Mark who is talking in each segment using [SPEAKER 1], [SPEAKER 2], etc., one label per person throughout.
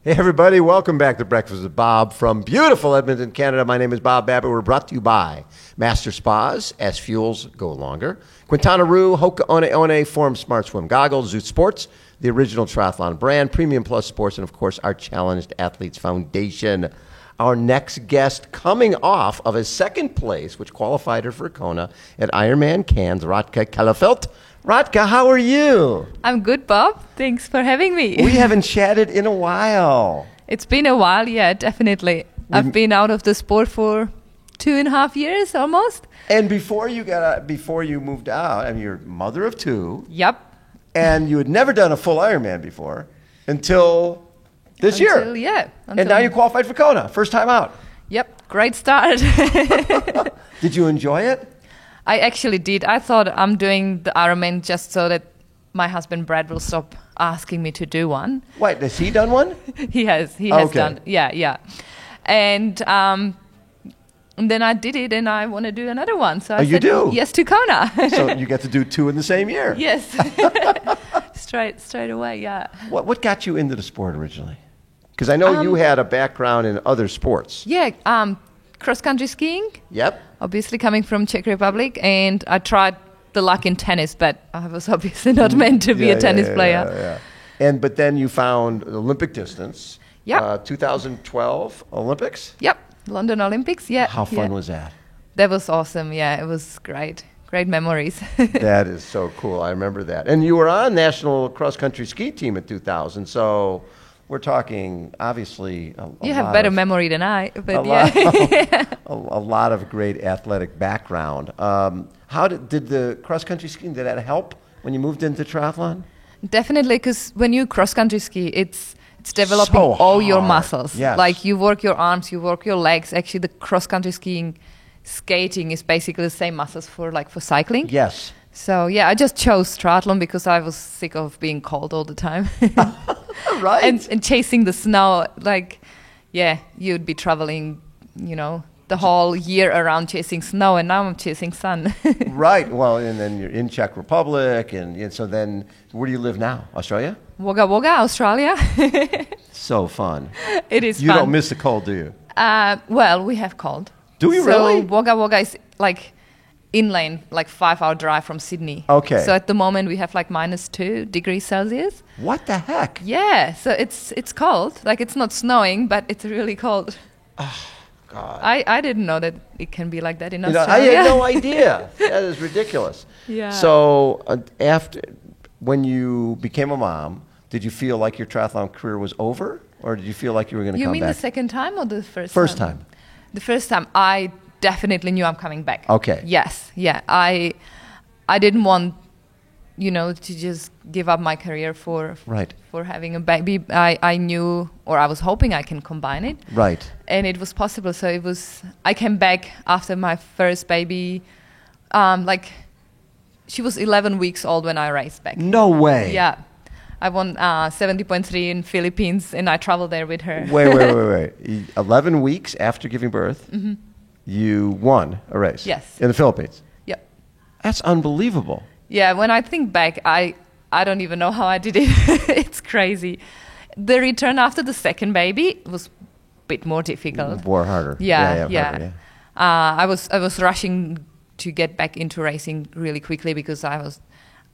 [SPEAKER 1] Hey, everybody, welcome back to Breakfast with Bob from beautiful Edmonton, Canada. My name is Bob Babbitt. We're brought to you by Master Spas, as fuels go longer, Quintana Roo, Hoka One One, Forum Smart Swim Goggles, Zoot Sports, the original triathlon brand, Premium Plus Sports, and, of course, our Challenged Athletes Foundation. Our next guest, coming off of his second place, which qualified her for Kona at Ironman Cairns, Radka Kellerfeldt. Radka, how are you?
[SPEAKER 2] I'm good, Bob. Thanks for having me.
[SPEAKER 1] We haven't chatted in a while.
[SPEAKER 2] It's been a while, yeah, definitely. I've been out of the sport for 2.5 years almost.
[SPEAKER 1] And before you moved out, I mean, you're a mother of two.
[SPEAKER 2] Yep.
[SPEAKER 1] And you had never done a full Ironman before until this year.
[SPEAKER 2] Yeah.
[SPEAKER 1] And now you qualified for Kona, first time out.
[SPEAKER 2] Yep, great start.
[SPEAKER 1] Did you enjoy it?
[SPEAKER 2] I actually did. I thought I'm doing the Ironman just so that my husband Brad will stop asking me to do one.
[SPEAKER 1] Wait, has he done one?
[SPEAKER 2] He has done. Yeah. And then I did it, and I want to do another one. So I said yes to Kona.
[SPEAKER 1] So you get to do two in the same year.
[SPEAKER 2] Yes. straight away, yeah.
[SPEAKER 1] What got you into the sport originally? Because I know you had a background in other sports.
[SPEAKER 2] Yeah, cross-country skiing.
[SPEAKER 1] Yep.
[SPEAKER 2] Obviously coming from Czech Republic, and I tried the luck in tennis, but I was obviously not meant to be a tennis player.
[SPEAKER 1] Yeah. But then you found Olympic distance.
[SPEAKER 2] Yep.
[SPEAKER 1] 2012 Olympics?
[SPEAKER 2] Yep, London Olympics, yeah.
[SPEAKER 1] How fun was that?
[SPEAKER 2] That was awesome, yeah, it was great. Great memories.
[SPEAKER 1] That is so cool, I remember that. And you were on national cross-country ski team in 2000, so we're talking, obviously,
[SPEAKER 2] you have better memory than I, but
[SPEAKER 1] a lot of great athletic background. How did the cross-country skiing, did that help when you moved into triathlon?
[SPEAKER 2] Definitely, because when you cross-country ski, it's developing
[SPEAKER 1] so
[SPEAKER 2] all your
[SPEAKER 1] hard.
[SPEAKER 2] muscles.
[SPEAKER 1] Yes.
[SPEAKER 2] Like you work your arms, you work your legs. Actually, the cross-country skiing, skating is basically the same muscles for cycling.
[SPEAKER 1] Yes.
[SPEAKER 2] So, yeah, I just chose triathlon because I was sick of being cold all the time.
[SPEAKER 1] Right.
[SPEAKER 2] And chasing the snow. You'd be traveling, the whole year around chasing snow, and now I'm chasing sun.
[SPEAKER 1] Right. Well, and then you're in Czech Republic, and so then where do you live now? Australia?
[SPEAKER 2] Wagga Wagga, Australia.
[SPEAKER 1] So fun.
[SPEAKER 2] It is
[SPEAKER 1] You
[SPEAKER 2] fun.
[SPEAKER 1] don't miss the cold, do you?
[SPEAKER 2] Well, we have cold.
[SPEAKER 1] Do we really?
[SPEAKER 2] So Wagga Wagga is inland, 5-hour drive from Sydney.
[SPEAKER 1] Okay.
[SPEAKER 2] So at the moment we have -2 degrees Celsius.
[SPEAKER 1] What the heck?
[SPEAKER 2] Yeah. So it's cold. It's not snowing, but it's really cold.
[SPEAKER 1] Oh, God.
[SPEAKER 2] I didn't know that it can be like that in
[SPEAKER 1] I
[SPEAKER 2] Australia.
[SPEAKER 1] had no idea. That is ridiculous.
[SPEAKER 2] Yeah.
[SPEAKER 1] So when you became a mom, did you feel like your triathlon career was over, or did you feel like you were going to come back?
[SPEAKER 2] You mean the second time or the first time?
[SPEAKER 1] First time.
[SPEAKER 2] The first time, I definitely knew I'm coming back.
[SPEAKER 1] Okay.
[SPEAKER 2] Yes. Yeah. I didn't want, to just give up my career for having a baby. I knew, or I was hoping I can combine it.
[SPEAKER 1] Right.
[SPEAKER 2] And it was possible. So I came back after my first baby. She was 11 weeks old when I raced back.
[SPEAKER 1] No way.
[SPEAKER 2] Yeah. I won 70.3 in Philippines, and I traveled there with her.
[SPEAKER 1] Wait. 11 weeks after giving birth, you won a race.
[SPEAKER 2] Yes.
[SPEAKER 1] In the Philippines.
[SPEAKER 2] Yep.
[SPEAKER 1] That's unbelievable.
[SPEAKER 2] Yeah, when I think back, I don't even know how I did it. It's crazy. The return after the second baby was a bit more difficult.
[SPEAKER 1] More harder.
[SPEAKER 2] Yeah.
[SPEAKER 1] Harder,
[SPEAKER 2] I was rushing to get back into racing really quickly because I was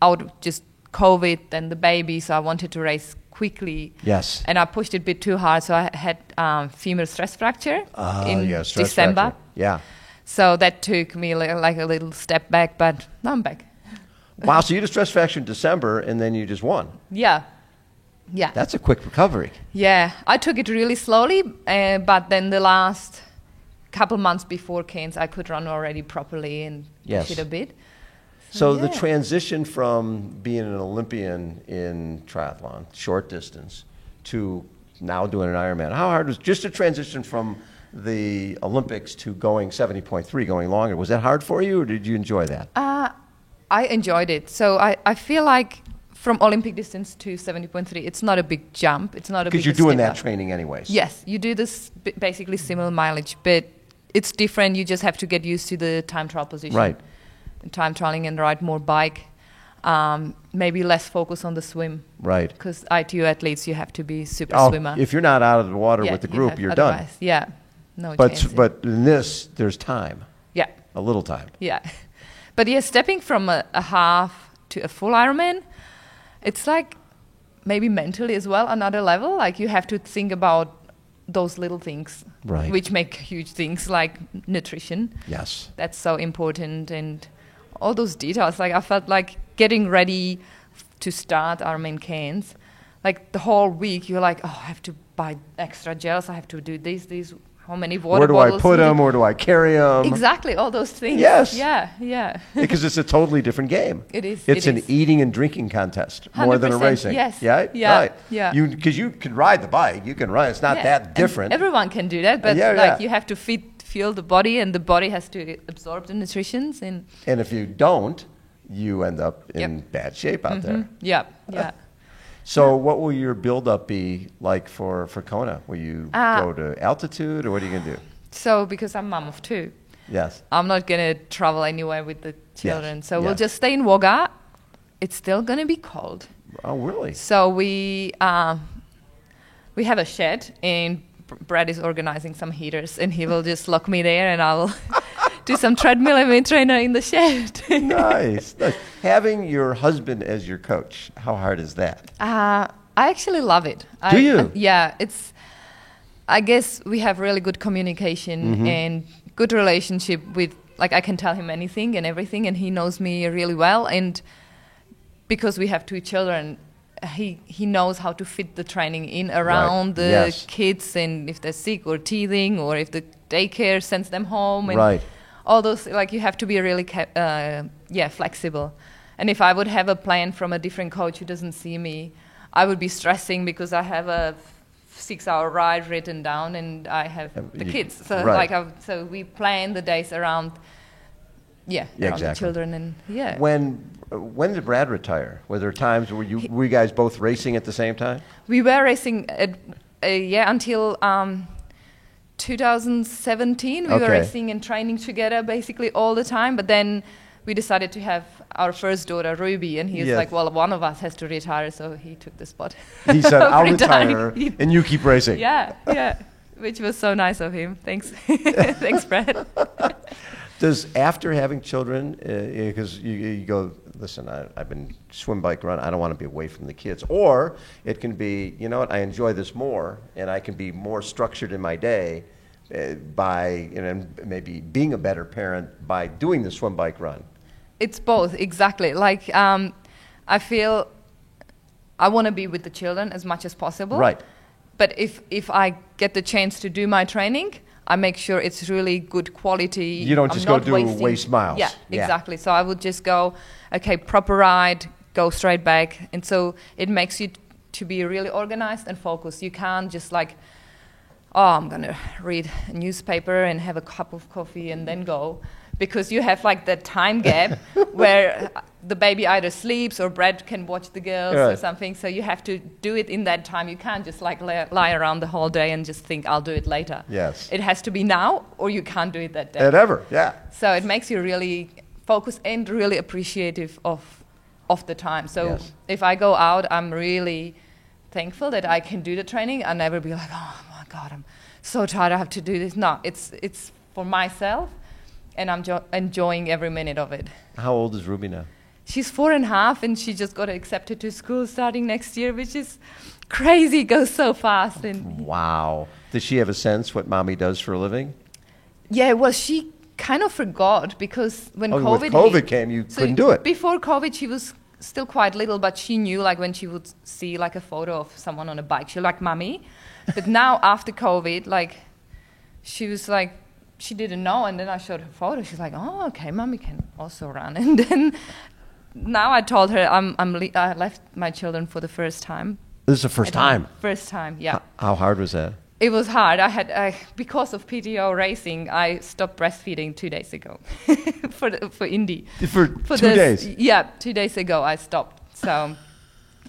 [SPEAKER 2] out just COVID and the baby, so I wanted to race quickly.
[SPEAKER 1] Yes.
[SPEAKER 2] And I pushed it a bit too hard, so I had femur stress fracture in
[SPEAKER 1] stress
[SPEAKER 2] December.
[SPEAKER 1] fracture. Yeah.
[SPEAKER 2] So that took me a little step back, but now I'm back.
[SPEAKER 1] Wow, so you had a stress fracture in December, and then you just won.
[SPEAKER 2] Yeah.
[SPEAKER 1] That's a quick recovery.
[SPEAKER 2] Yeah, I took it really slowly, but then the last couple months before Cairns, I could run already properly and push it a bit.
[SPEAKER 1] So the transition from being an Olympian in triathlon, short distance, to now doing an Ironman, how hard was just a transition from the Olympics to going 70.3, going longer? Was that hard for you, or did you enjoy that?
[SPEAKER 2] I enjoyed it. So I feel like from Olympic distance to 70.3, it's not a big jump. It's not a big
[SPEAKER 1] because you're doing
[SPEAKER 2] step
[SPEAKER 1] that
[SPEAKER 2] up.
[SPEAKER 1] training anyways.
[SPEAKER 2] Yes, you do this basically similar mileage, but it's different. You just have to get used to the time trial position.
[SPEAKER 1] Right.
[SPEAKER 2] Time trialing and ride more bike. maybe less focus on the swim.
[SPEAKER 1] Right.
[SPEAKER 2] Because ITU athletes, you have to be super swimmer.
[SPEAKER 1] If you're not out of the water with the group, you're done.
[SPEAKER 2] Yeah, no chance.
[SPEAKER 1] But in this, there's time.
[SPEAKER 2] Yeah.
[SPEAKER 1] A little time.
[SPEAKER 2] Yeah. But yeah, stepping from a half to a full Ironman, it's like maybe mentally as well another level. Like you have to think about those little things,
[SPEAKER 1] right,
[SPEAKER 2] which make huge things like nutrition.
[SPEAKER 1] Yes.
[SPEAKER 2] That's so important, and all those details. Like I felt like getting ready to start Ironman Cairns, like the whole week you're like, oh, I have to buy extra gels, I have to do these, how many water bottles?
[SPEAKER 1] Where do I put them? Where do I carry them?
[SPEAKER 2] Exactly, all those things.
[SPEAKER 1] Yes.
[SPEAKER 2] Yeah.
[SPEAKER 1] Because it's a totally different game.
[SPEAKER 2] It is.
[SPEAKER 1] It's an eating and drinking contest more than a racing.
[SPEAKER 2] Yes.
[SPEAKER 1] Yeah.
[SPEAKER 2] Yeah.
[SPEAKER 1] Right.
[SPEAKER 2] Yeah.
[SPEAKER 1] Because you can ride the bike, you can run. It's not that different.
[SPEAKER 2] And everyone can do that, but you have to fuel the body, and the body has to absorb the nutrition.
[SPEAKER 1] And if you don't, you end up in bad shape out there.
[SPEAKER 2] Yeah.
[SPEAKER 1] So what will your build-up be like for Kona? Will you go to altitude, or what are you going to do?
[SPEAKER 2] So because I'm mom of two,
[SPEAKER 1] yes,
[SPEAKER 2] I'm not going to travel anywhere with the children.
[SPEAKER 1] Yes.
[SPEAKER 2] So we'll just stay in Wagga. It's still going to be cold.
[SPEAKER 1] Oh, really?
[SPEAKER 2] So we have a shed, and Brad is organizing some heaters, and he will just lock me there, and I'll do some treadmill and weight trainer in the shed.
[SPEAKER 1] Nice. Having your husband as your coach, how hard is that?
[SPEAKER 2] I actually love it.
[SPEAKER 1] Do you?
[SPEAKER 2] Yeah, I guess we have really good communication and good relationship with, like I can tell him anything and everything, and he knows me really well. And because we have two children, he knows how to fit the training in around the kids, and if they're sick or teething, or if the daycare sends them home. And all those, like you have to be really flexible. And if I would have a plan from a different coach who doesn't see me, I would be stressing because I have a 6-hour ride written down, and I have the kids. So so we plan the days around the children. And when did Brad retire? Were there times were you guys both racing at the same time? We were racing until 2017. We were racing and training together basically all the time, but then we decided to have our first daughter, Ruby, and he was like, well, one of us has to retire, so he took the spot.
[SPEAKER 1] He said, I'll retire, and you keep racing.
[SPEAKER 2] Yeah, which was so nice of him. Thanks. Thanks, Brad.
[SPEAKER 1] Does, after having children, because you go, listen, I've been swim, bike, run, I don't want to be away from the kids. Or it can be, you know what, I enjoy this more, and I can be more structured in my day by maybe being a better parent by doing the swim, bike, run. It's
[SPEAKER 2] both, exactly. Like, I feel I want to be with the children as much as possible.
[SPEAKER 1] Right.
[SPEAKER 2] But if I get the chance to do my training, I make sure it's really good quality.
[SPEAKER 1] You don't just go do waste miles.
[SPEAKER 2] Yeah, exactly. So I would just go, okay, proper ride, go straight back. And so it makes you to be really organized and focused. You can't just like, I'm going to read a newspaper and have a cup of coffee and then go. Because you have like that time gap where the baby either sleeps or Brad can watch the girls or something. So you have to do it in that time. You can't just like lie around the whole day and just think, I'll do it later.
[SPEAKER 1] Yes.
[SPEAKER 2] It has to be now, or you can't do it that day.
[SPEAKER 1] Ever, yeah.
[SPEAKER 2] So it makes you really focused and really appreciative of the time. So if I go out, I'm really thankful that I can do the training. I'll never be like, oh my God, I'm so tired, I have to do this. No, it's for myself. And I'm enjoying every minute of it.
[SPEAKER 1] How old is Ruby now?
[SPEAKER 2] She's 4.5, and she just got accepted to school starting next year, which is crazy. It goes so fast. And
[SPEAKER 1] wow. Does she have a sense what mommy does for a living?
[SPEAKER 2] Yeah, well, she kind of forgot because when
[SPEAKER 1] COVID came, you couldn't do it.
[SPEAKER 2] Before COVID, she was still quite little, but she knew, like, when she would see, like, a photo of someone on a bike, she was like, Mommy. But now, after COVID, like, she was like, she didn't know, and then I showed her photo. She's like, "Oh, okay, Mommy can also run." And then now I told her I left my children for the first time.
[SPEAKER 1] This is the first time.
[SPEAKER 2] First time, yeah.
[SPEAKER 1] How hard was that?
[SPEAKER 2] It was hard. Because of PTO racing, I stopped breastfeeding 2 days ago for Indy.
[SPEAKER 1] For 2 days.
[SPEAKER 2] Yeah, 2 days ago I stopped. So,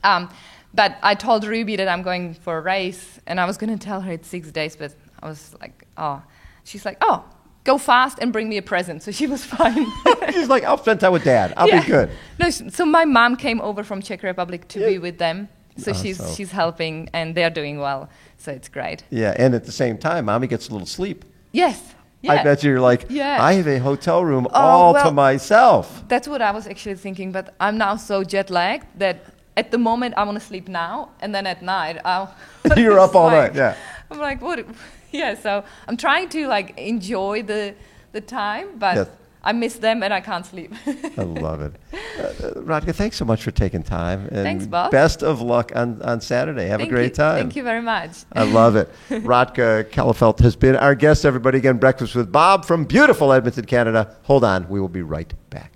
[SPEAKER 2] but I told Ruby that I'm going for a race, and I was going to tell her it's 6 days, but I was like, oh. She's like, oh, go fast and bring me a present. So she was fine.
[SPEAKER 1] She's like, I'll spend time with Dad. I'll be good.
[SPEAKER 2] No, so my mom came over from Czech Republic to be with them. So
[SPEAKER 1] Oh,
[SPEAKER 2] she's helping, and they're doing well. So it's great.
[SPEAKER 1] Yeah, and at the same time, Mommy gets a little sleep.
[SPEAKER 2] Yes. Yeah.
[SPEAKER 1] I bet you're like,
[SPEAKER 2] Yeah.
[SPEAKER 1] I have a hotel room all to
[SPEAKER 2] well,
[SPEAKER 1] myself.
[SPEAKER 2] That's what I was actually thinking, but I'm now so jet lagged that at the moment I want to sleep now, and then at night
[SPEAKER 1] You're up all night. Yeah.
[SPEAKER 2] I'm like, what? Yeah. So I'm trying to like enjoy the time, but
[SPEAKER 1] Yes.
[SPEAKER 2] I miss them and I can't sleep.
[SPEAKER 1] I love it. Radka, thanks so much for taking time. And
[SPEAKER 2] Thanks, Bob.
[SPEAKER 1] Best of luck on Saturday. Have a great time.
[SPEAKER 2] Thank you very much.
[SPEAKER 1] I love it. Radka Kellefeld has been our guest, everybody. Again, Breakfast with Bob from beautiful Edmonton, Canada. Hold on. We will be right back.